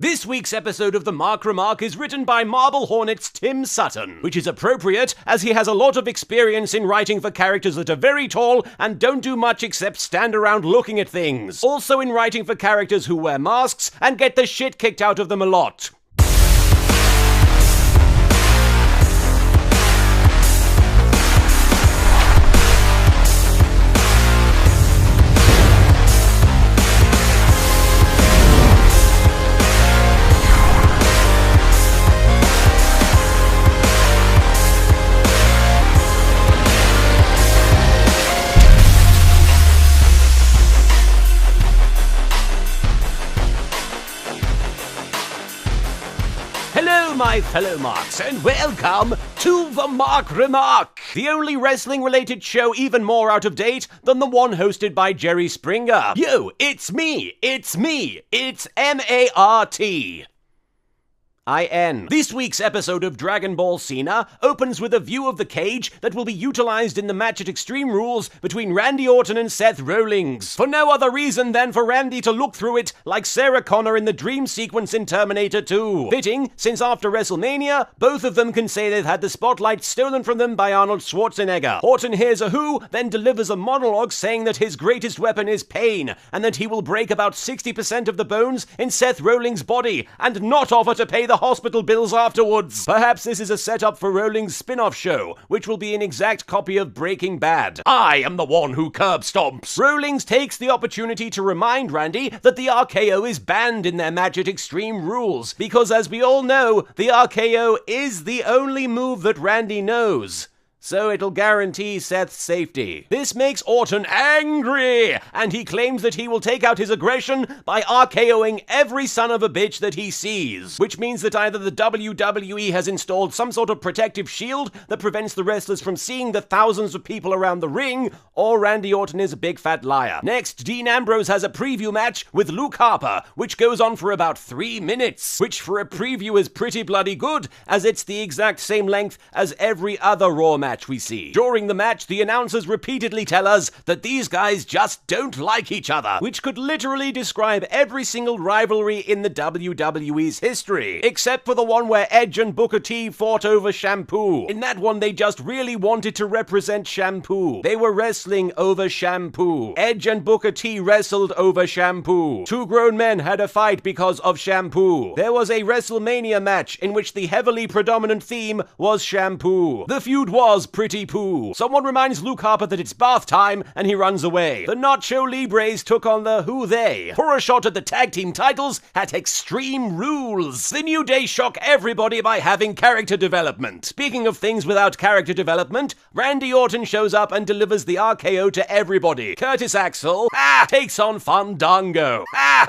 This week's episode of the Remark is written by Marble Hornet's Tim Sutton, which is appropriate as he has a lot of experience in writing for characters that are very tall and don't do much except stand around looking at things. Also in writing for characters who wear masks and get the shit kicked out of them a lot. Hello, my fellow Marks, and welcome to the Remark, the only wrestling-related show even more out of date than the one hosted by Jerry Springer. Yo, it's me, it's M-A-R-T. I-N. This week's episode of Dragon Ball Cena opens with a view of the cage that will be utilized in the match at Extreme Rules between Randy Orton and Seth Rollins, for no other reason than for Randy to look through it like Sarah Connor in the dream sequence in Terminator 2. Fitting, since after WrestleMania, both of them can say they've had the spotlight stolen from them by Arnold Schwarzenegger. Orton hears a who, then delivers a monologue saying that his greatest weapon is pain, and that he will break about 60% of the bones in Seth Rollins' body, and not offer to pay the hospital bills afterwards. Perhaps this is a setup for Rollins' spin-off show, which will be an exact copy of Breaking Bad. I am the one who curb stomps. Rollins takes the opportunity to remind Randy that the RKO is banned in their match at Extreme Rules, because as we all know, the RKO is the only move that Randy knows. So it'll guarantee Seth's safety. This makes Orton angry, and he claims that he will take out his aggression by RKOing every son of a bitch that he sees, which means that either the WWE has installed some sort of protective shield that prevents the wrestlers from seeing the thousands of people around the ring, or Randy Orton is a big fat liar. Next, Dean Ambrose has a preview match with Luke Harper, which goes on for about 3 minutes, which for a preview is pretty bloody good, as it's the exact same length as every other Raw match we see. During the match, the announcers repeatedly tell us that these guys just don't like each other, which could literally describe every single rivalry in the WWE's history, except for the one where Edge and Booker T fought over shampoo. In that one, they just really wanted to represent shampoo. They were wrestling over shampoo. Edge and Booker T wrestled over shampoo. 2 grown men had a fight because of shampoo. There was a WrestleMania match in which the heavily predominant theme was shampoo. The feud was pretty poo. Someone reminds Luke Harper that it's bath time, and he runs away. The Nacho Libres took on the Who They for a shot at the tag team titles at Extreme Rules. The New Day shock everybody by having character development. Speaking of things without character development, Randy Orton shows up and delivers the RKO to everybody. Curtis Axel takes on Fandango.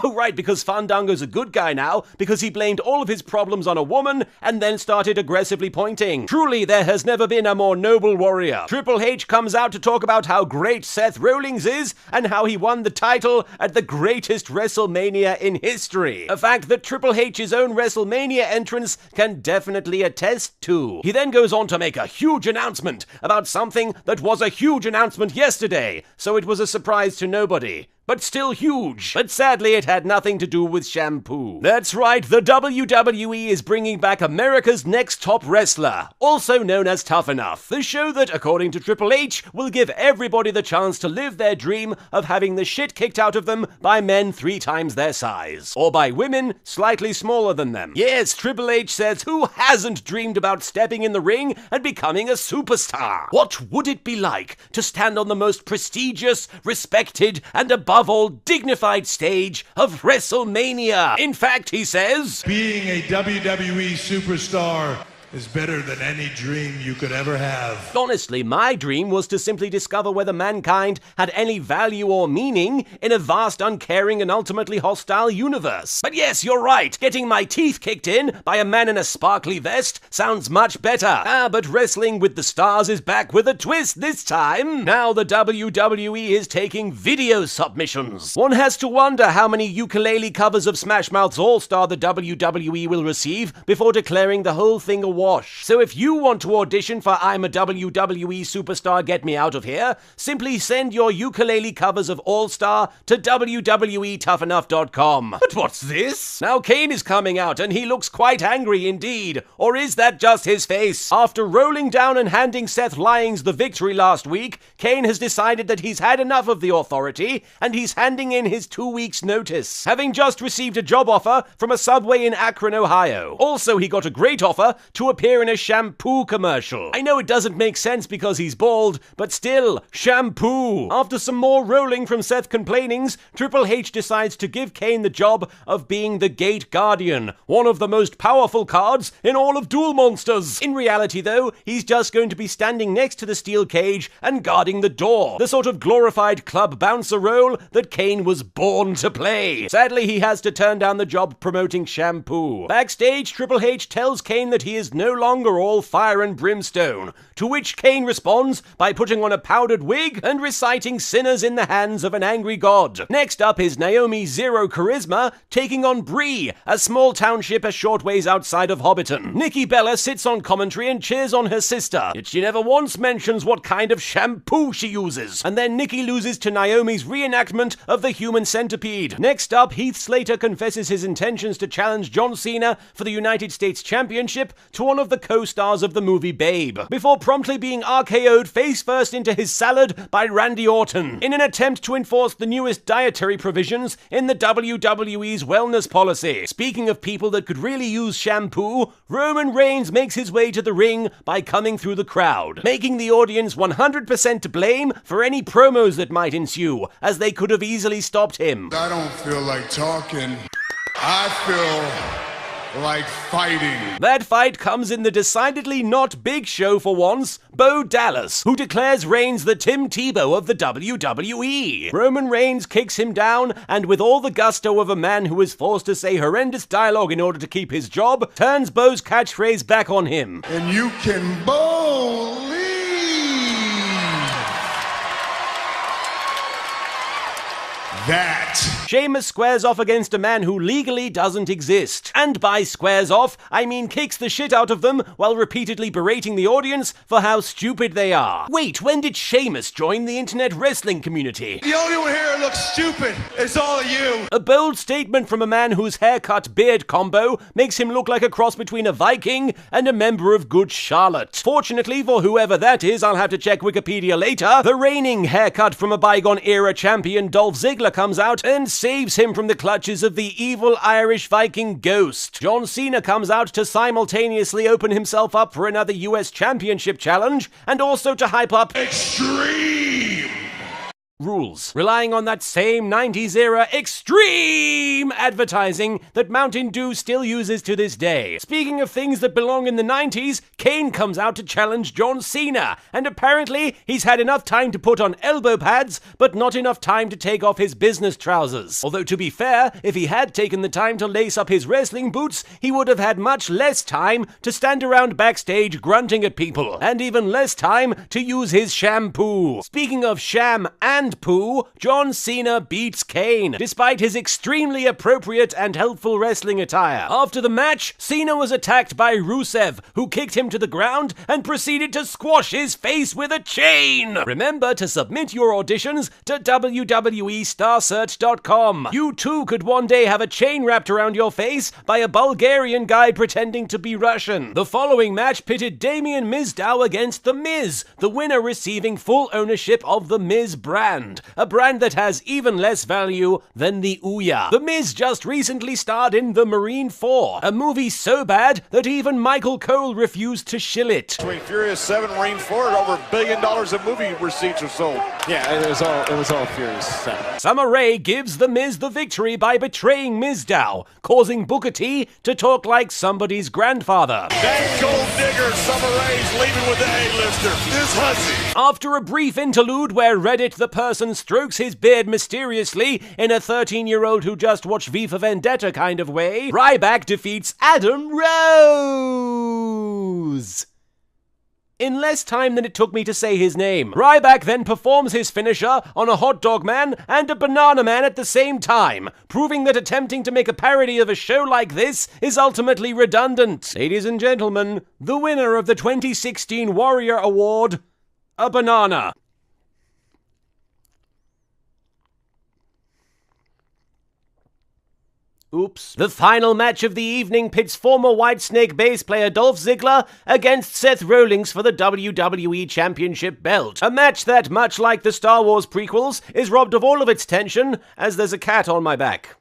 Oh right, because Fandango's a good guy now, because he blamed all of his problems on a woman and then started aggressively pointing. Truly, there has never been a more noble warrior. Triple H comes out to talk about how great Seth Rollins is and how he won the title at the greatest WrestleMania in history. A fact that Triple H's own WrestleMania entrance can definitely attest to. He then goes on to make a huge announcement about something that was a huge announcement yesterday, so it was a surprise to nobody. But still huge. But sadly, it had nothing to do with shampoo. That's right, the WWE is bringing back America's Next Top Wrestler, also known as Tough Enough. The show that, according to Triple H, will give everybody the chance to live their dream of having the shit kicked out of them by men 3 times their size. Or by women slightly smaller than them. Yes, Triple H says, who hasn't dreamed about stepping in the ring and becoming a superstar? What would it be like to stand on the most prestigious, respected, and above all dignified stage of WrestleMania? In fact, he says, being a WWE superstar is better than any dream you could ever have. Honestly, my dream was to simply discover whether mankind had any value or meaning in a vast, uncaring, and ultimately hostile universe. But yes, you're right, getting my teeth kicked in by a man in a sparkly vest sounds much better. But Wrestling with the Stars is back with a twist this time. Now the WWE is taking video submissions. One has to wonder how many ukulele covers of Smash Mouth's All-Star the WWE will receive before declaring the whole thing a wash. So if you want to audition for I'm a WWE Superstar Get Me Out of Here, simply send your ukulele covers of All-Star to WWEToughEnough.com. But what's this? Now Kane is coming out and he looks quite angry indeed. Or is that just his face? After rolling down and handing Seth Lyons the victory last week, Kane has decided that he's had enough of the authority and he's handing in his 2 weeks' notice, having just received a job offer from a Subway in Akron, Ohio. Also, he got a great offer to appear in a shampoo commercial. I know it doesn't make sense because he's bald, but still, shampoo. After some more rolling from Seth complainings, Triple H decides to give Kane the job of being the Gate Guardian, one of the most powerful cards in all of Duel Monsters. In reality, though, he's just going to be standing next to the steel cage and guarding the door, the sort of glorified club bouncer role that Kane was born to play. Sadly, he has to turn down the job promoting shampoo. Backstage, Triple H tells Kane that he is no longer all fire and brimstone, to which Kane responds by putting on a powdered wig and reciting Sinners in the Hands of an Angry God. Next up is Naomi Zero Charisma taking on Bree, a small township a short ways outside of Hobbiton. Nikki Bella sits on commentary and cheers on her sister, yet she never once mentions what kind of shampoo she uses. And then Nikki loses to Naomi's reenactment of the human centipede. Next up, Heath Slater confesses his intentions to challenge John Cena for the United States Championship to one of the co-stars of the movie Babe, before promptly being RKO'd face first into his salad by Randy Orton, in an attempt to enforce the newest dietary provisions in the WWE's wellness policy. Speaking of people that could really use shampoo, Roman Reigns makes his way to the ring by coming through the crowd, making the audience 100% to blame for any promos that might ensue, as they could have easily stopped him. I don't feel like talking. I feel like fighting. That fight comes in the decidedly not big show for once, Bo Dallas, who declares Reigns the Tim Tebow of the WWE. Roman Reigns kicks him down, and with all the gusto of a man who is forced to say horrendous dialogue in order to keep his job, turns Bo's catchphrase back on him. And you can believe that. Sheamus squares off against a man who legally doesn't exist. And by squares off, I mean kicks the shit out of them while repeatedly berating the audience for how stupid they are. Wait, when did Sheamus join the internet wrestling community? The only one here who looks stupid is all of you. A bold statement from a man whose haircut-beard combo makes him look like a cross between a Viking and a member of Good Charlotte. Fortunately for whoever that is, I'll have to check Wikipedia later, the reigning haircut from a bygone-era champion Dolph Ziggler comes out and saves him from the clutches of the evil Irish Viking ghost. John Cena comes out to simultaneously open himself up for another US Championship challenge and also to hype up Extreme Rules, relying on that same 90s era extreme advertising that Mountain Dew still uses to this day. Speaking of things that belong in the 90s, Kane comes out to challenge John Cena, and apparently he's had enough time to put on elbow pads, but not enough time to take off his business trousers. Although to be fair, if he had taken the time to lace up his wrestling boots, he would have had much less time to stand around backstage grunting at people, and even less time to use his shampoo. Speaking of sham and poo, John Cena beats Kane, despite his extremely appropriate and helpful wrestling attire. After the match, Cena was attacked by Rusev, who kicked him to the ground and proceeded to squash his face with a chain. Remember to submit your auditions to WWEStarSearch.com. You too could one day have a chain wrapped around your face by a Bulgarian guy pretending to be Russian. The following match pitted Damien Mizdow against The Miz, the winner receiving full ownership of the Miz brand. A brand that has even less value than the Ouya. The Miz just recently starred in The Marine 4, a movie so bad that even Michael Cole refused to shill it. Between Furious 7 and Marine 4, over $1 billion of movie receipts are sold. Yeah, it was all Furious 7. Summer Rae gives The Miz the victory by betraying Mizdow, causing Booker T to talk like somebody's grandfather. That gold digger Summer Rae's leaving with the A-lister. This hussy. After a brief interlude where Reddit the person strokes his beard mysteriously in a 13-year-old who just watched V for Vendetta kind of way, Ryback defeats Adam Rose. in less time than it took me to say his name. Ryback then performs his finisher on a hot dog man and a banana man at the same time, proving that attempting to make a parody of a show like this is ultimately redundant. Ladies and gentlemen, the winner of the 2016 Warrior Award, a banana. Oops. The final match of the evening pits former Whitesnake bass player Dolph Ziggler against Seth Rollins for the WWE Championship belt. A match that, much like the Star Wars prequels, is robbed of all of its tension, as there's a cat on my back.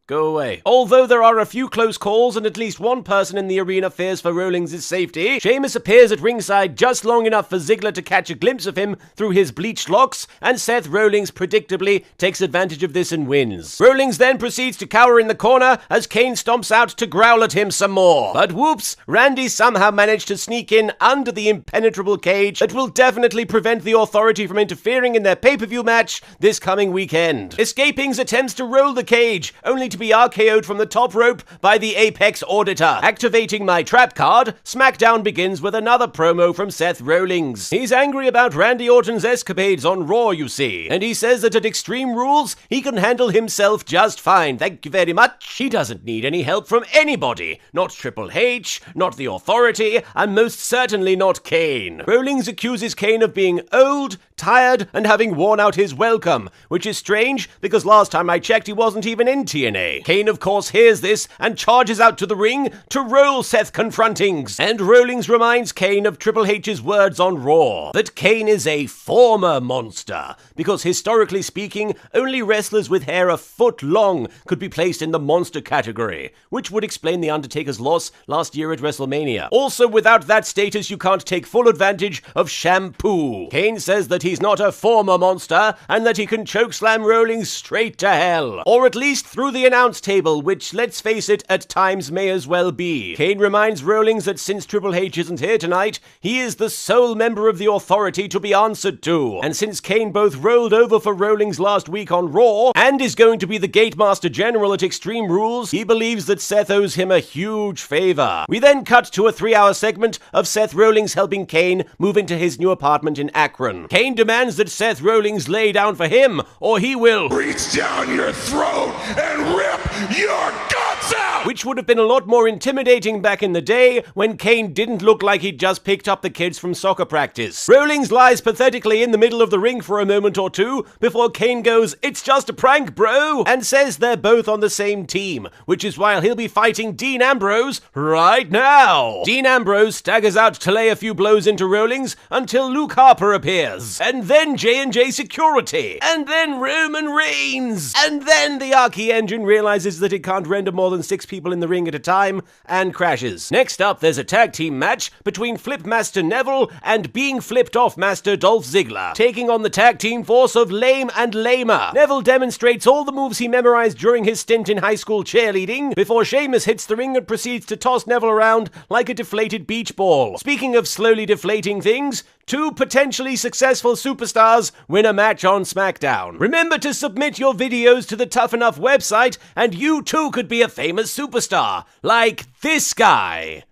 Go away. Although there are a few close calls and at least one person in the arena fears for Rollins' safety, Sheamus appears at ringside just long enough for Ziggler to catch a glimpse of him through his bleached locks, and Seth Rollins predictably takes advantage of this and wins. Rollins then proceeds to cower in the corner as Kane stomps out to growl at him some more. But whoops, Randy somehow managed to sneak in under the impenetrable cage that will definitely prevent the Authority from interfering in their pay-per-view match this coming weekend. Escapings attempts to roll the cage, only to be RKO'd from the top rope by the Apex Auditor. Activating my trap card, Smackdown begins with another promo from Seth Rollins. He's angry about Randy Orton's escapades on Raw, you see, and he says that at Extreme Rules, he can handle himself just fine, thank you very much. He doesn't need any help from anybody, not Triple H, not the Authority, and most certainly not Kane. Rollins accuses Kane of being old, tired, and having worn out his welcome, which is strange because last time I checked he wasn't even in TNA. Kane, of course, hears this and charges out to the ring to roll Seth confrontings. And Rollins reminds Kane of Triple H's words on Raw, that Kane is a former monster, because historically speaking, only wrestlers with hair a foot long could be placed in the monster category, which would explain The Undertaker's loss last year at WrestleMania. Also, without that status, you can't take full advantage of shampoo. Kane says that he's not a former monster, and that he can chokeslam Rollins straight to hell. Or at least through the announce table, which, let's face it, at times may as well be. Kane reminds Rollins that since Triple H isn't here tonight, he is the sole member of the Authority to be answered to. And since Kane both rolled over for Rollins last week on Raw, and is going to be the Gatemaster General at Extreme Rules, he believes that Seth owes him a huge favor. We then cut to a 3-hour segment of Seth Rollins helping Kane move into his new apartment in Akron. Kane demands that Seth Rollins lay down for him, or he will Reach down your throat and rip your guts out! Which would have been a lot more intimidating back in the day when Kane didn't look like he'd just picked up the kids from soccer practice. Rollins lies pathetically in the middle of the ring for a moment or two before Kane goes, "It's just a prank, bro," and says they're both on the same team, which is why he'll be fighting Dean Ambrose right now. Dean Ambrose staggers out to lay a few blows into Rollins until Luke Harper appears, and then J&J Security, and then Roman Reigns, and then the Archie Engine realizes that it can't render more than 6 people in the ring at a time and crashes. Next up, there's a tag team match between Flipmaster Neville and Being Flipped Off Master Dolph Ziggler, taking on the tag team force of Lame and Lamer. Neville demonstrates all the moves he memorized during his stint in high school cheerleading before Sheamus hits the ring and proceeds to toss Neville around like a deflated beach ball. Speaking of slowly deflating things, 2 potentially successful superstars win a match on SmackDown. Remember to submit your videos to the Tough Enough website, and you too could be a famous superstar, like this guy.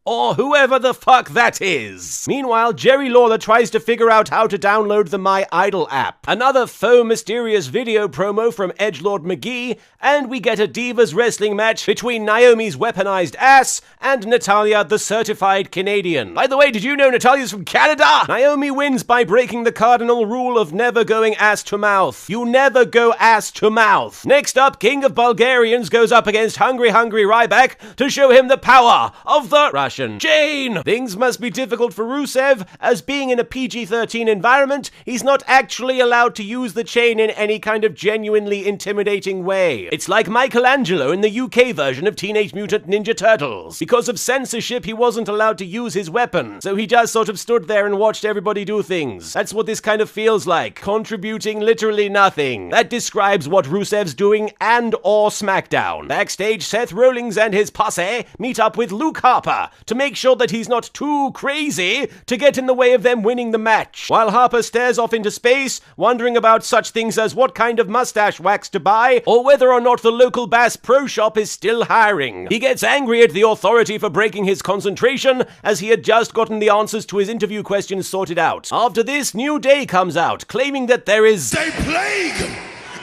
Or whoever the fuck that is. Meanwhile, Jerry Lawler tries to figure out how to download the My Idol app. Another faux mysterious video promo from Edgelord McGee, and we get a Divas wrestling match between Naomi's weaponized ass and Natalya, the certified Canadian. By the way, did you know Natalya's from Canada? Naomi wins by breaking the cardinal rule of never going ass to mouth. You never go ass to mouth. Next up, King of Bulgarians goes up against Hungry Ryback to show him the power of the Russian chain. Things must be difficult for Rusev, as being in a PG-13 environment, he's not actually allowed to use the chain in any kind of genuinely intimidating way. It's like Michelangelo in the UK version of Teenage Mutant Ninja Turtles. Because of censorship, he wasn't allowed to use his weapon, so he just sort of stood there and watched everybody do things. That's what this kind of feels like, contributing literally nothing. That describes what Rusev's doing and or SmackDown. Backstage, Seth Rollins and his posse meet up with Luke Harper to make sure that he's not too crazy to get in the way of them winning the match. While Harper stares off into space, wondering about such things as what kind of mustache wax to buy, or whether or not the local Bass Pro Shop is still hiring. He gets angry at the authority for breaking his concentration, as he had just gotten the answers to his interview questions sorted out. After this, New Day comes out, claiming that there is a plague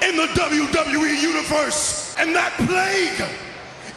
in the WWE universe, and that plague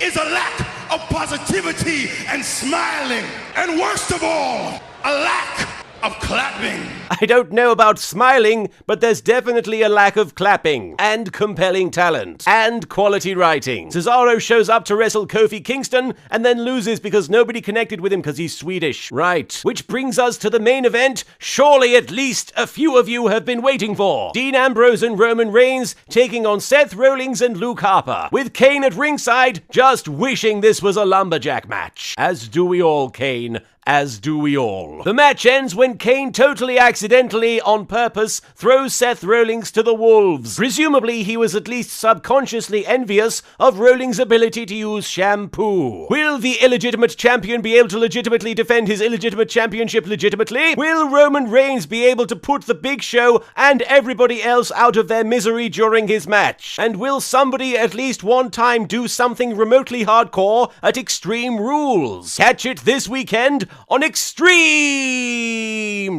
is a lack of positivity and smiling, and worst of all, a lack of clapping. I don't know about smiling, but there's definitely a lack of clapping, and compelling talent, and quality writing. Cesaro shows up to wrestle Kofi Kingston, and then loses because nobody connected with him because he's Swedish. Right. Which brings us to the main event, surely at least a few of you have been waiting for. Dean Ambrose and Roman Reigns taking on Seth Rollins and Luke Harper, with Kane at ringside, just wishing this was a lumberjack match. As do we all, Kane. As do we all. The match ends when Kane totally accidentally, on purpose, throws Seth Rollins to the wolves. Presumably, he was at least subconsciously envious of Rollins' ability to use shampoo. Will the illegitimate champion be able to legitimately defend his illegitimate championship legitimately? Will Roman Reigns be able to put the Big Show and everybody else out of their misery during his match? And will somebody at least one time do something remotely hardcore at Extreme Rules? Catch it this weekend on Extreme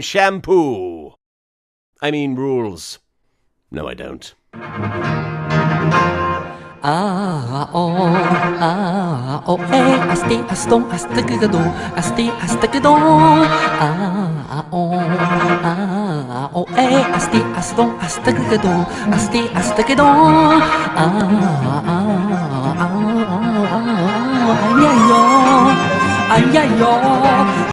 Shampoo. I mean rules. No, I don't. Ay, ay, ay,